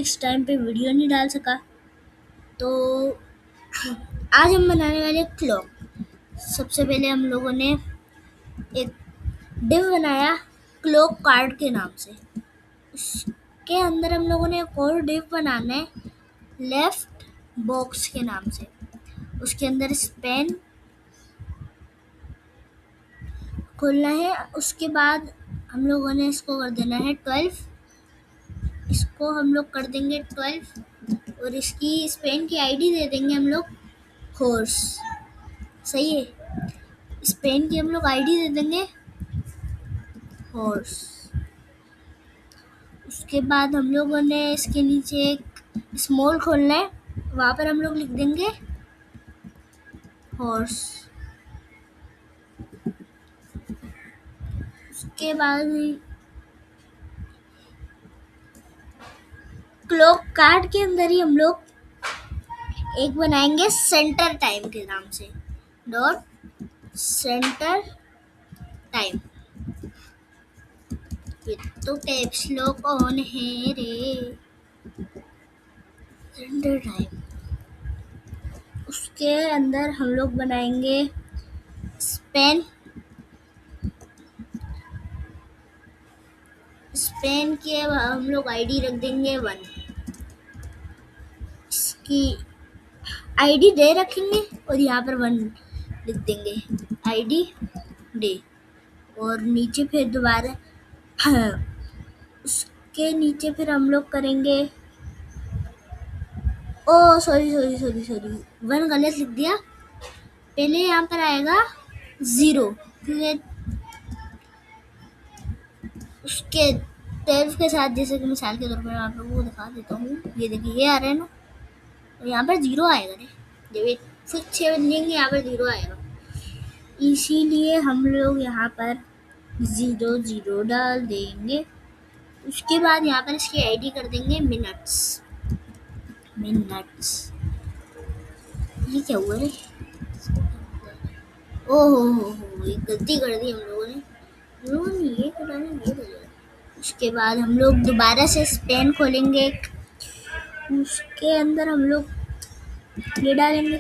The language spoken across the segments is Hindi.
इस टाइम पे वीडियो नहीं डाल सका, तो आज हम बनाने वाले क्लॉक। सबसे पहले हम लोगों ने एक डिव बनाया क्लॉक कार्ड के नाम से। उसके अंदर हम लोगों ने एक और डिव बनाना है लेफ्ट बॉक्स के नाम से। उसके अंदर स्पेन खोलना है। उसके बाद हम लोगों ने इसको कर देना है 12। इसको हम लोग कर देंगे 12 और इसकी स्पेन की आईडी दे देंगे हम लोग हॉर्स। सही है, स्पेन की हम लोग आईडी दे देंगे हॉर्स। उसके बाद हम लोगों ने इसके नीचे एक स्मॉल खोलना है, वहाँ पर हम लोग लिख देंगे हॉर्स। उसके बाद क्लॉक कार्ड के अंदर ही हम लोग एक बनाएंगे सेंटर टाइम के नाम से, डॉट सेंटर टाइम। ये तो कैप्स लॉक ऑन है रे, सेंटर टाइम। उसके अंदर हम लोग बनाएंगे स्पेन की हम लोग आईडी रख देंगे 1। इसकी आईडी डे रखेंगे और यहाँ पर 1 लिख देंगे आईडी डे। और नीचे फिर दोबारा उसके नीचे फिर हम लोग करेंगे, ओ सॉरी 1 गलत लिख दिया। पहले यहाँ पर आएगा 0, फिर उसके 12 के साथ, जैसे कि मिसाल के तौर पर आप लोगों को दिखा देता हूँ। ये देखिए, ये आ रहा है ना, और यहाँ पर 0 आएगा रे। जब फिर 6 बन जाएंगे, यहाँ पर 0 आएगा। इसीलिए हम लोग यहाँ पर 0 डाल देंगे। उसके बाद यहाँ पर इसकी आईडी कर देंगे मिनट्स। ये क्या हुआ रे? ओहो, ये गलती कर दी हम लोगों ने। ये कर। उसके बाद हम लोग दोबारा से स्पेन खोलेंगे, उसके अंदर हम लोग ये डालेंगे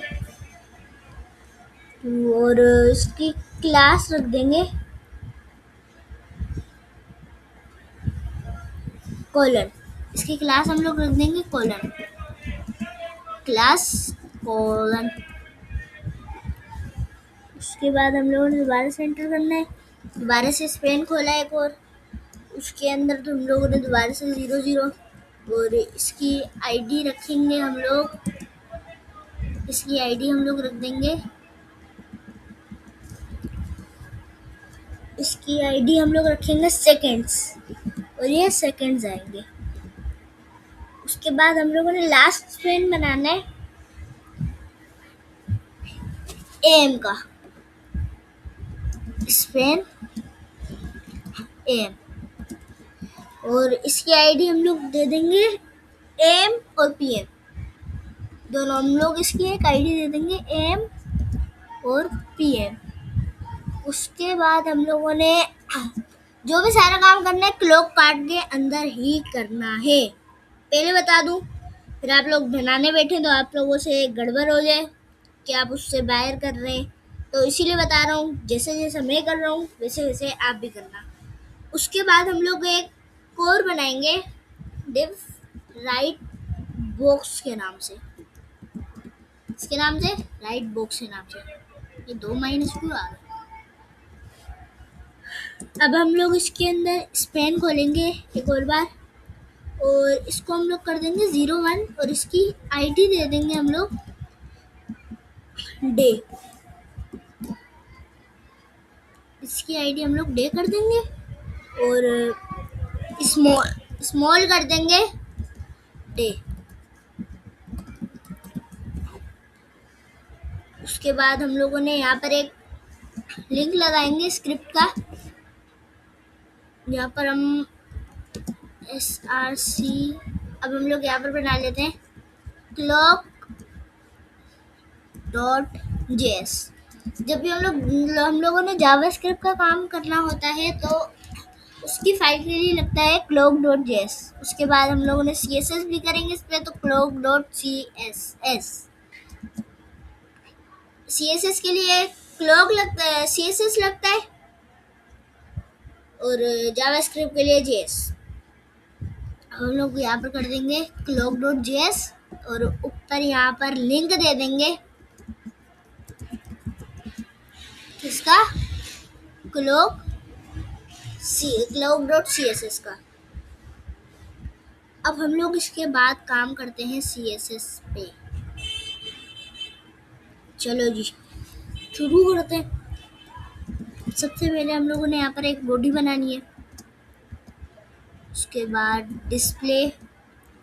और इसकी क्लास रख देंगे कॉलन। इसकी क्लास हम लोग रख देंगे कॉलन, क्लास कॉलन। उसके बाद हम लोगों ने दोबारा से एंटर करना है। दोबारा से स्पेन खोला एक और, उसके अंदर तो हम लोगों ने दोबारा से 0 और इसकी आईडी रखेंगे हम लोग। इसकी आईडी हम लोग रख देंगे, इसकी आईडी हम लोग रखेंगे सेकंड्स, और ये सेकंड्स आएंगे। उसके बाद हम लोगों ने लास्ट स्पेन बनाना है एम का, स्पेन एम, और इसकी आईडी हम लोग दे देंगे एम और पीएम दोनों। हम लोग इसकी एक आईडी दे देंगे एम और पीएम। उसके बाद हम लोगों ने जो भी सारा काम करना है क्लॉक कार्ड के अंदर ही करना है। पहले बता दूं, फिर आप लोग बनाने बैठे तो आप लोगों से गड़बड़ हो जाए कि आप उससे बाहर कर रहे हैं, तो इसीलिए बता रहा हूँ। जैसे जैसे मैं कर रहा हूँ वैसे वैसे आप भी करना। उसके बाद हम लोग एक कोर बनाएंगे डिव राइट बॉक्स के नाम से, इसके नाम से राइट बॉक्स के नाम से। ये 2 माइनस क्यों आ रहा है? अब हम लोग इसके अंदर स्पेन खोलेंगे एक और बार, और इसको हम लोग कर देंगे 01 और इसकी आईडी दे देंगे हम लोग डे। इसकी आईडी हम लोग डे कर देंगे और स्मॉल कर देंगे डे। उसके बाद हम लोगों ने यहाँ पर एक लिंक लगाएंगे स्क्रिप्ट का। यहाँ पर हम src, अब हम लोग यहाँ पर बना लेते हैं clock.js। जब भी हम लोगों ने जावास्क्रिप्ट का काम करना होता है तो उसकी फाइल के लिए लगता है clock.js। उसके बाद हम लोगों ने css भी करेंगे इस पे, तो clock.css। css के लिए clock लगता है, css लगता है, और जावास्क्रिप्ट के लिए js। हम लोग यहाँ पर कर देंगे clock.js और ऊपर यहाँ पर लिंक दे देंगे किसका, clock.css का। अब हम लोग इसके बाद काम करते हैं css पे। चलो जी शुरू करते हैं। सबसे पहले हम लोगों ने यहाँ पर एक बॉडी बनानी है। उसके बाद डिस्प्ले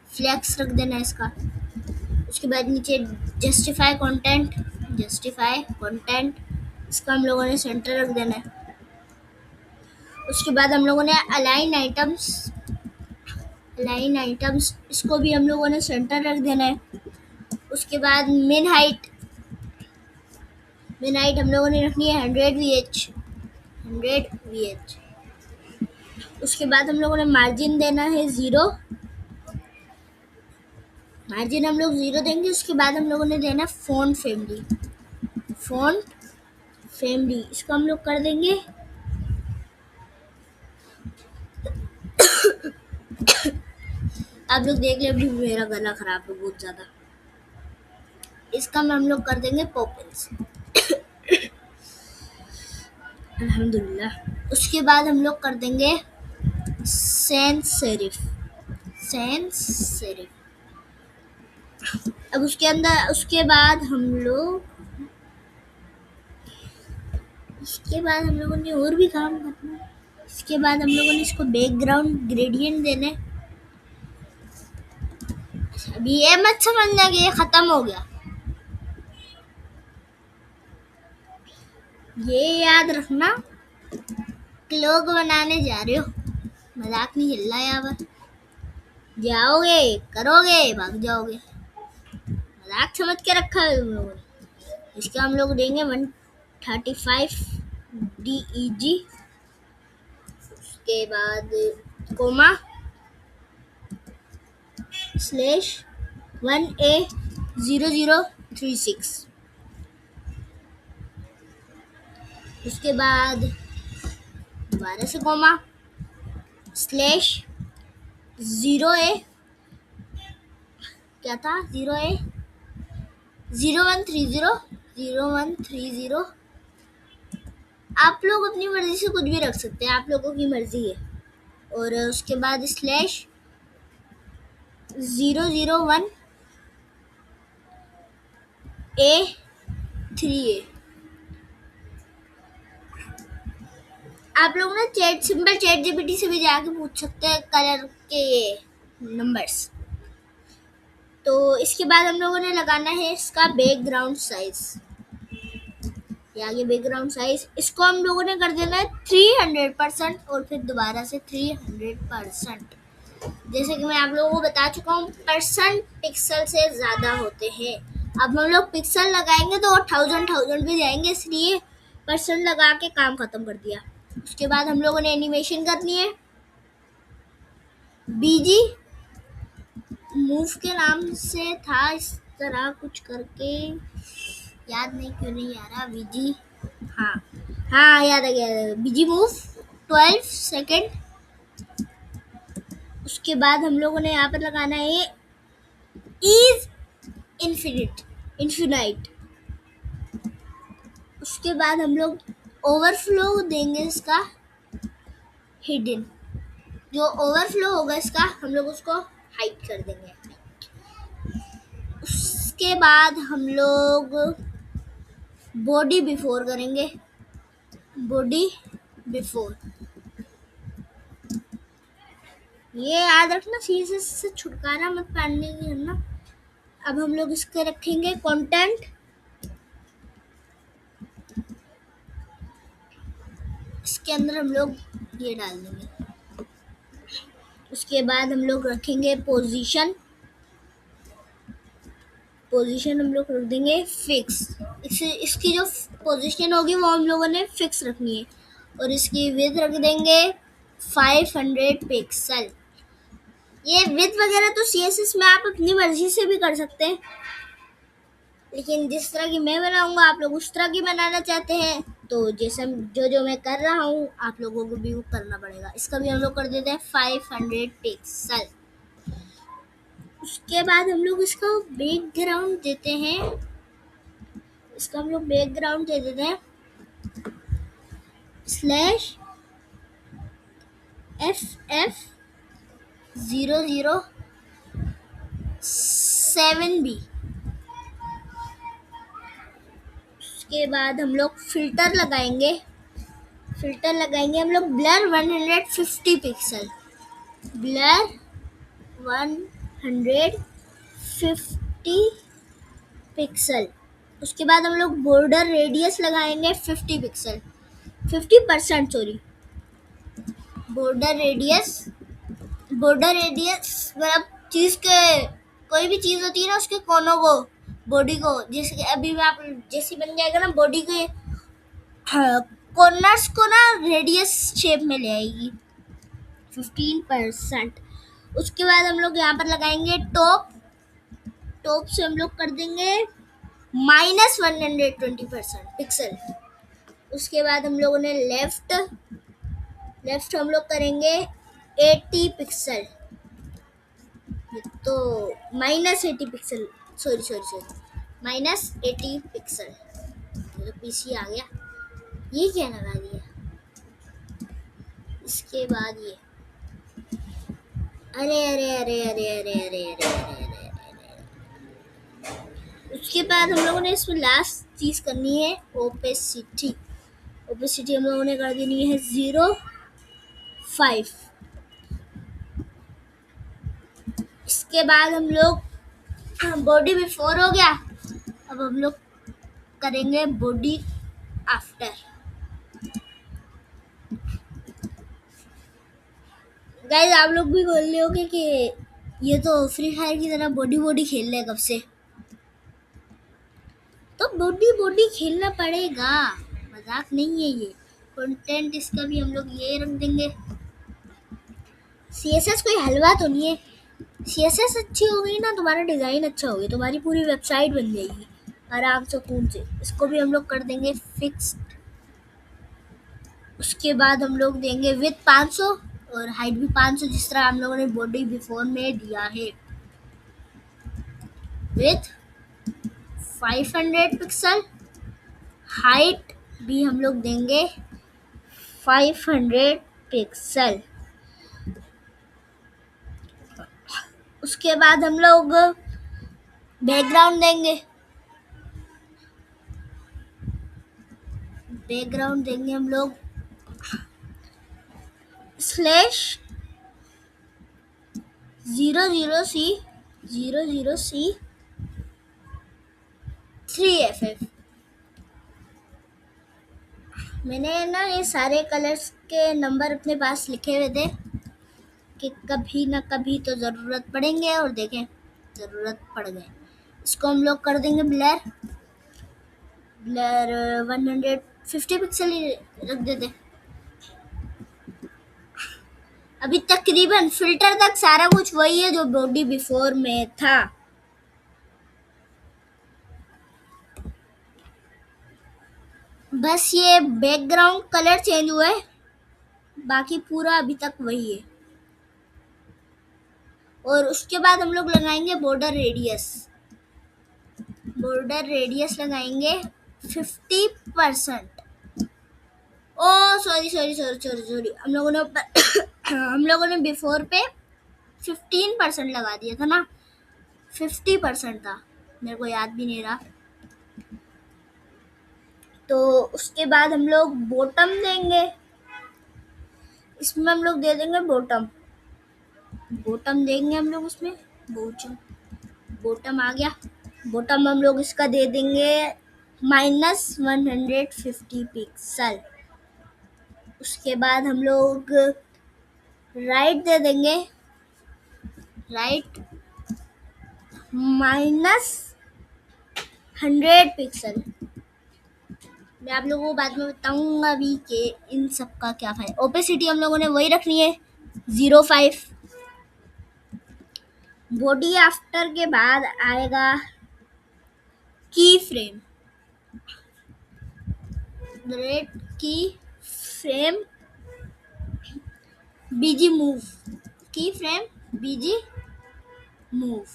फ्लेक्स रख देना है इसका। उसके बाद नीचे जस्टिफाई कंटेंट इसका हम लोगों ने सेंटर रख देना है। उसके बाद हम लोगों ने अलाइन आइटम्स इसको भी हम लोगों ने सेंटर रख देना है। उसके बाद मिन हाइट हम लोगों ने रखनी है 100 VH। उसके बाद हम लोगों ने मार्जिन देना है 0, मार्जिन हम लोग 0 देंगे। उसके बाद हम लोगों ने देना फ़ॉन्ट फैमिली इसको हम लोग कर देंगे आप लोग देख ले, अभी मेरा गला खराब है बहुत ज़्यादा। इसका हम लोग कर देंगे पॉपिंस अल्हम्दुलिल्लाह। उसके बाद हम लोग कर देंगे सैंस सेरिफ। अब उसके बाद हम लोगों ने और भी काम करना है। इसके बाद हम लोगों ने इसको बैकग्राउंड ग्रेडियंट देना है। अभी ये मत समझना कि ये खत्म हो गया, ये याद रखना क्लोक बनाने जा रहे हो, मजाक नहीं चल रहा है यहाँ पर। जाओगे करोगे भाग जाओगे, मजाक समझ के रखा है तुम लोगों ने। इसका हम लोग देंगे 135 DEG। उसके बाद कोमा /1A0036। उसके बाद दोबारा से कोमा /0A क्या था 0A 0130। आप लोग अपनी मर्जी से कुछ भी रख सकते हैं, आप लोगों की मर्जी है। और उसके बाद /001A3A। आप लोग ना चैट जीपीटी से भी जाके पूछ सकते हैं कलर के नंबर्स। तो इसके बाद हम लोगों ने लगाना है इसका बैकग्राउंड साइज। आगे बैकग्राउंड साइज इसको हम लोगों ने कर देना है 300% और फिर दोबारा से 300%। जैसे कि मैं आप लोगों को बता चुका हूँ, परसेंट पिक्सल से ज़्यादा होते हैं। अब हम लोग पिक्सल लगाएंगे तो 1000 भी जाएंगे, इसलिए परसेंट लगा के काम ख़त्म कर दिया। उसके बाद हम लोगों ने एनिमेशन करनी है। बीजी मूव के नाम से था, इस तरह कुछ करके, याद नहीं क्यों नहीं आ रहा। बीजी हाँ याद आ गया, बीजी मूव 12 सेकेंड। उसके बाद हम लोगों ने यहाँ पर लगाना है इज इन्फिनाइट। उसके बाद हम लोग ओवरफ्लो देंगे इसका हिडन। जो ओवरफ्लो होगा इसका हम लोग उसको हाइड कर देंगे। उसके बाद हम लोग बॉडी बिफोर करेंगे, ये याद रखना, सीएसएस से छुटकारा मत पाने की करना। अब हम लोग इसके रखेंगे कंटेंट। इसके अंदर हम लोग ये डाल देंगे। उसके बाद हम लोग रखेंगे पोजीशन हम लोग रख देंगे फिक्स। इसकी जो पोजीशन होगी वो हम लोगों ने फिक्स रखनी है। और इसकी विड्थ रख देंगे 500 पिक्सल। ये विड्थ वगैरह तो सीएसएस में आप अपनी मर्जी से भी कर सकते हैं, लेकिन जिस तरह की मैं बनाऊंगा आप लोग उस तरह की बनाना चाहते हैं, तो जैसे जो जो मैं कर रहा हूँ आप लोगों को भी वो करना पड़ेगा। इसका भी हम लोग कर देते हैं 500 पिक्सल। उसके बाद हम लोग इसका बैकग्राउंड देते हैं, इसका हम लोग बैकग्राउंड दे देते हैं /FF007B। उसके बाद हम लोग फिल्टर लगाएंगे हम लोग ब्लर 150 पिक्सल, ब्लर 150 पिक्सल। उसके बाद हम लोग बॉर्डर रेडियस लगाएंगे 50 पिक्सल, 50% सॉरी। बॉर्डर रेडियस मतलब चीज के, कोई भी चीज होती है ना उसके कोनों को, बॉडी को, जैसे कि अभी भी आप जैसे बन जाएगा ना बॉडी के कॉर्नर्स को ना रेडियस शेप में ले आएगी 15%। उसके बाद हम लोग यहाँ पर लगाएंगे टॉप से हम लोग कर देंगे -120% पिक्सल। उसके बाद हम लोगों ने लेफ्ट हम लोग करेंगे 80 पिक्सल, तो -80 पिक्सल, सॉरी -80 पिक्सल। तो पीसी आ गया, ये क्या लगा दिया। इसके बाद ये अरे अरे अरे अरे अरे अरे अरे अरे अरे उसके बाद हम लोगों ने इसमें लास्ट चीज करनी है ओपेसिटी हम लोगों ने कर देनी है 0.5। इसके बाद हम लोग बॉडी बिफोर हो गया, अब हम लोग करेंगे बॉडी आफ्टर। गाइस आप लोग भी बोल रहे होगे कि ये तो फ्री फायर की तरह बॉडी खेल रहे कब से, तो बॉडी खेलना पड़ेगा, मजाक नहीं है ये कंटेंट। इसका भी हम लोग ये रख देंगे। सीएसएस कोई हलवा तो नहीं है, सीएसएस अच्छी हो गई ना, तुम्हारा डिज़ाइन अच्छा हो गया, तुम्हारी पूरी वेबसाइट बन जाएगी आराम से खून से। इसको भी हम लोग कर देंगे फिक्स्ड। उसके बाद हम लोग देंगे विथ 500 और हाइट भी 500, जिस तरह हम लोगों ने बॉडी बिफोर में दिया है। विथ 500 पिक्सल, हाइट भी हम लोग देंगे 500 पिक्सल। उसके बाद हम लोग बैकग्राउंड देंगे, हम लोग /00C 3FF। मैंने ना ये सारे कलर्स के नंबर अपने पास लिखे हुए थे कि कभी ना कभी तो ज़रूरत पड़ेंगे, और देखें ज़रूरत पड़ गए। इसको हम लोग कर देंगे ब्लर 150 पिक्सल ही रख देते। अभी तकरीबन फिल्टर तक सारा कुछ वही है जो बॉडी बिफोर में था। बस ये बैकग्राउंड कलर चेंज हुआ है, बाकी पूरा अभी तक वही है। और उसके बाद हम लोग लगाएंगे बॉर्डर रेडियस लगाएंगे 50%। ओ सॉरी हम लोगों ने बिफोर पे 15% लगा दिया था ना, 50% था, मेरे को याद भी नहीं रहा। तो उसके बाद हम लोग बॉटम देंगे, इसमें हम लोग दे देंगे बॉटम देंगे हम लोग उसमें बॉटम आ गया। बॉटम हम लोग इसका दे देंगे -150 पिक्सल। उसके बाद हम लोग राइट दे देंगे, राइट -100 पिक्सल, मैं आप लोगों को बाद में बताऊंगा भी कि इन सब का क्या फायदा। ओपेसिटी हम लोगों ने वही रखनी है 0.5। बॉडी आफ्टर के बाद आएगा की फ्रेम, रेट की फ्रेम बीजी मूव, की फ्रेम बीजी मूव।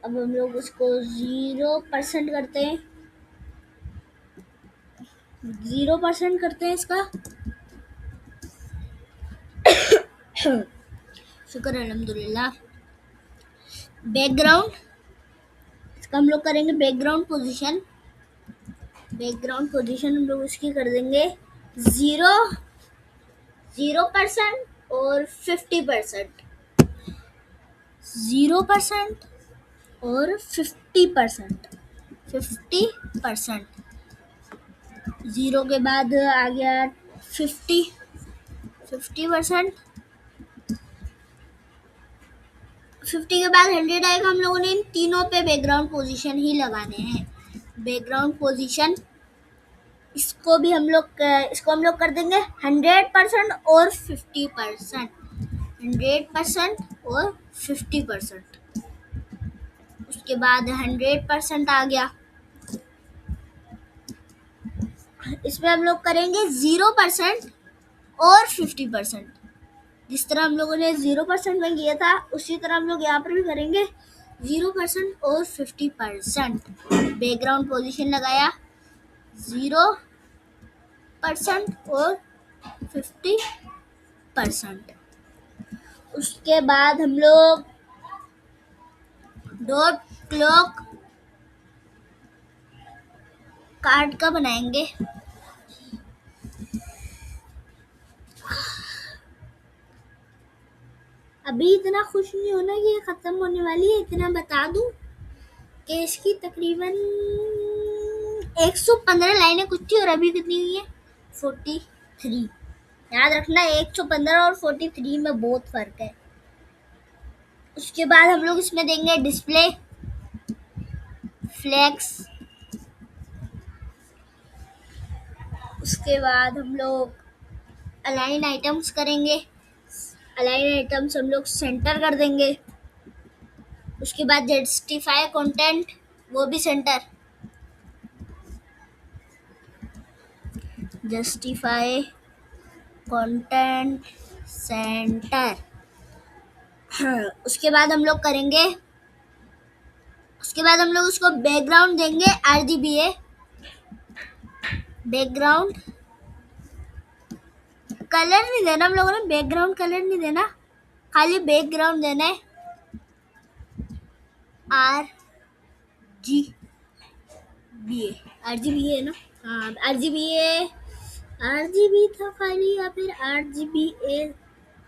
अब हम लोग उसको 0% करते हैं, 0% करते हैं इसका। शुक्र अल्हम्दुलिल्लाह। बैकग्राउंड, इसका हम लोग करेंगे बैकग्राउंड पोजीशन। बैकग्राउंड पोजीशन हम लोग उसकी कर देंगे 0% और 50%, 0% और 50%, 50%। 0 के बाद आ गया 50%। 50 के बाद 100 आएगा। हम लोगों ने इन तीनों पे बैकग्राउंड पोजीशन ही लगाने हैं। बैकग्राउंड पोजीशन इसको हम लोग कर देंगे 100% और 50%, 100% और 50%। उसके बाद 100% आ गया। इसमें हम लोग करेंगे 0% और 50%। जिस तरह हम लोगों ने 0% में किया था उसी तरह हम लोग यहाँ पर भी करेंगे 0% और 50%। बैकग्राउंड पोजीशन लगाया 0% और 50%। उसके बाद हम लोग डॉट क्लॉक कार्ड का बनाएंगे। अभी इतना खुश नहीं होना कि ये खत्म होने वाली है, इतना बता दूं कि इसकी तकरीबन 115 लाइनें कुछ थी और अभी कितनी हुई है 43। याद रखना 115 और 43 में बहुत फर्क है। उसके बाद हम लोग इसमें देंगे डिस्प्ले फ्लेक्स। उसके बाद हम लोग अलाइन आइटम्स करेंगे। अलाइन आइटम्स हम लोग सेंटर कर देंगे। उसके बाद जस्टिफाई कंटेंट, वो भी सेंटर। Justify content centre. उसके बाद हम लोग करेंगे, उसके बाद हम लोग उसको बैकग्राउंड देंगे RGBA। बैकग्राउंड कलर नहीं देना हम लोगों ने, बैकग्राउंड कलर नहीं देना, खाली बैकग्राउंड देना है RGBA। RGBA है ना, हाँ RGB था खाली, या फिर RGBA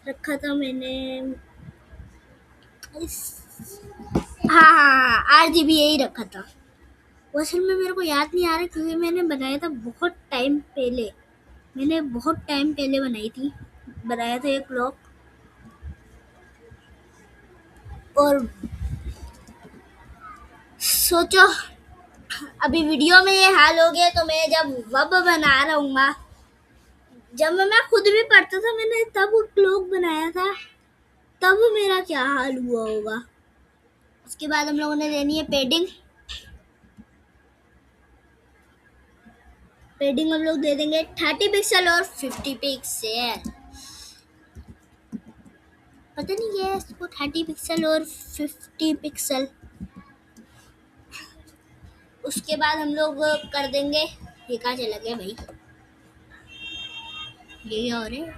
रखा था मैंने। हाँ RGBA ही रखा था। वो असल में मेरे को याद नहीं आ रहा क्योंकि मैंने बनाया था बहुत टाइम पहले, मैंने बहुत टाइम पहले बनाया था एक क्लॉक। और सोचो अभी वीडियो में ये हाल हो गया, तो मैं जब वब बना रहूँगा, जब मैं खुद भी पढ़ता था मैंने तब क्लॉक बनाया था, तब मेरा क्या हाल हुआ होगा। उसके बाद हम लोगों ने लेनी है पेडिंग। पेडिंग हम लोग दे देंगे 30 पिक्सल और 50 पिक्सल। पता नहीं क्या है इसको, 30 पिक्सल और 50 पिक्सल। उसके बाद हम लोग कर देंगे, ये कहाँ चला गया भाई, ये क्या हो रहा है,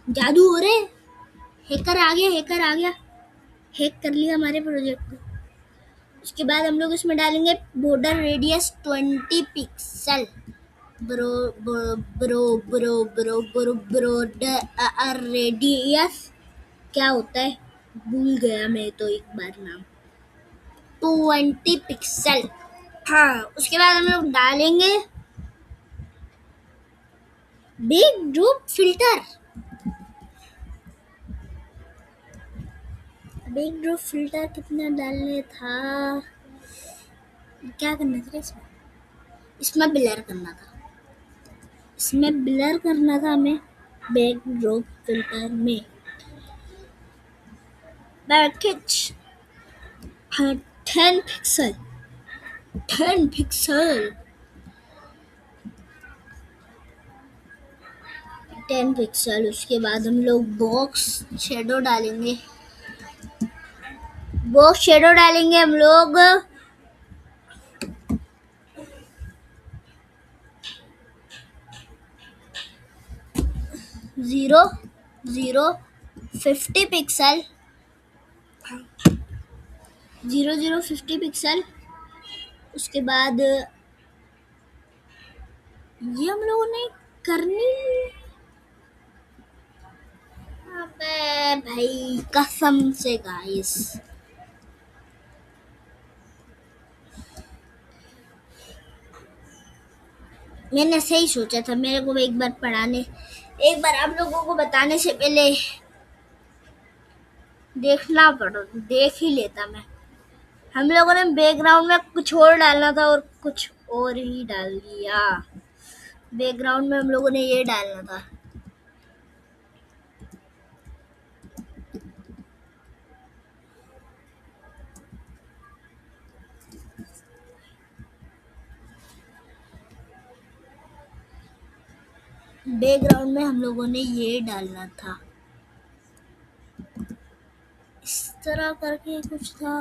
जादू हो रहे, हैकर आ गया, हैकर आ गया, हैक कर लिया हमारे प्रोजेक्ट को। उसके बाद हम लोग इसमें डालेंगे border radius 20 pixel. Bro bro bro bro bro bro border radius क्या होता है भूल गया मैं तो एक बार नाम, 20 पिक्सल। हाँ उसके बाद हम लोग डालेंगे big drop filter. Big drop filter कितना डालने था, क्या करना था इसमें? इसमें ब्लर करना था, इसमें ब्लर करना था हमें बैकड्रॉप फिल्टर में। Package 10 pixel, 10 pixel, 10 pixel. उसके बाद हम लोग बॉक्स शेडो डालेंगे, बॉक्स शेडो डालेंगे हम लोग 50 पिक्सल, 50 पिक्सल। उसके बाद ये हम लोगों ने करनी, अबे भाई कसम से गाइस, मैंने सही सोचा था। मेरे को एक बार आप लोगों को बताने से पहले देख ही लेता मैं। हम लोगों ने बैकग्राउंड में कुछ और डालना था और कुछ और ही डाल दिया। बैकग्राउंड में हम लोगों ने ये डालना था। बैकग्राउंड में हम लोगों ने ये डालना था, इस तरह करके कुछ था,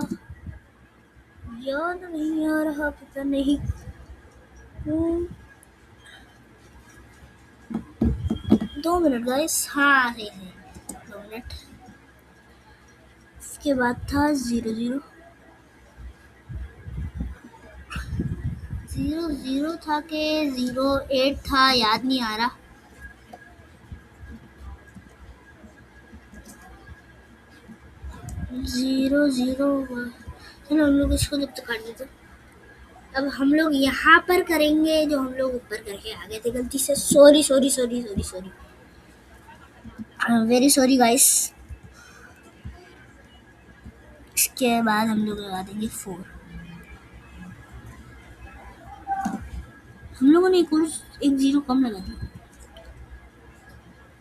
याद नहीं आ रहा, पता नहीं। 2 मिनट गाइस, हाँ है 2 मिनट। इसके बाद था 00 था कि 08 था, याद नहीं आ रहा। 00 चलो हम लोग इसको जब तक काट देते। अब हम लोग यहाँ पर करेंगे जो हम लोग ऊपर करके आ गए थे गलती से। Sorry sorry sorry sorry sorry, very sorry guys. इसके बाद हम लोग लगा देंगे 4। हम लोगों ने एक 0 कम लगा दिया,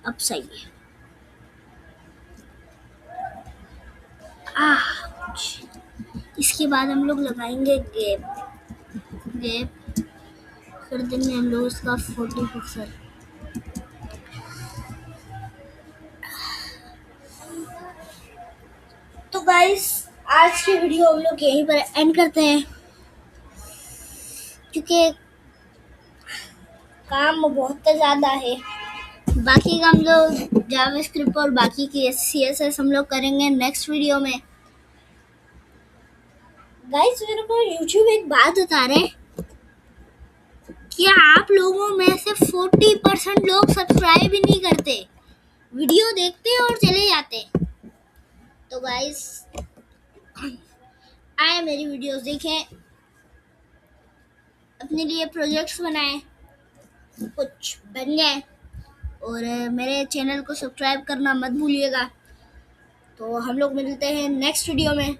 अब सही है। इसके बाद हम लोग लगाएंगे गैप कर देंगे हम लोग इसका 40 पिक्सल। तो गाइस आज की वीडियो हम लोग यहीं पर एंड करते हैं, क्योंकि काम बहुत ज़्यादा है। बाकी का हम लोग जावास्क्रिप्ट और बाकी की CSS हम लोग करेंगे नेक्स्ट वीडियो में। गाइस मेरे को यूट्यूब एक बात बता रहे हैं, क्या आप लोगों में से 40% लोग सब्सक्राइब ही नहीं करते, वीडियो देखते और चले जाते। तो गाइस आए मेरी वीडियोस देखें, अपने लिए प्रोजेक्ट्स बनाएं, कुछ बन जाए, और मेरे चैनल को सब्सक्राइब करना मत भूलिएगा। तो हम लोग मिलते हैं नेक्स्ट वीडियो में।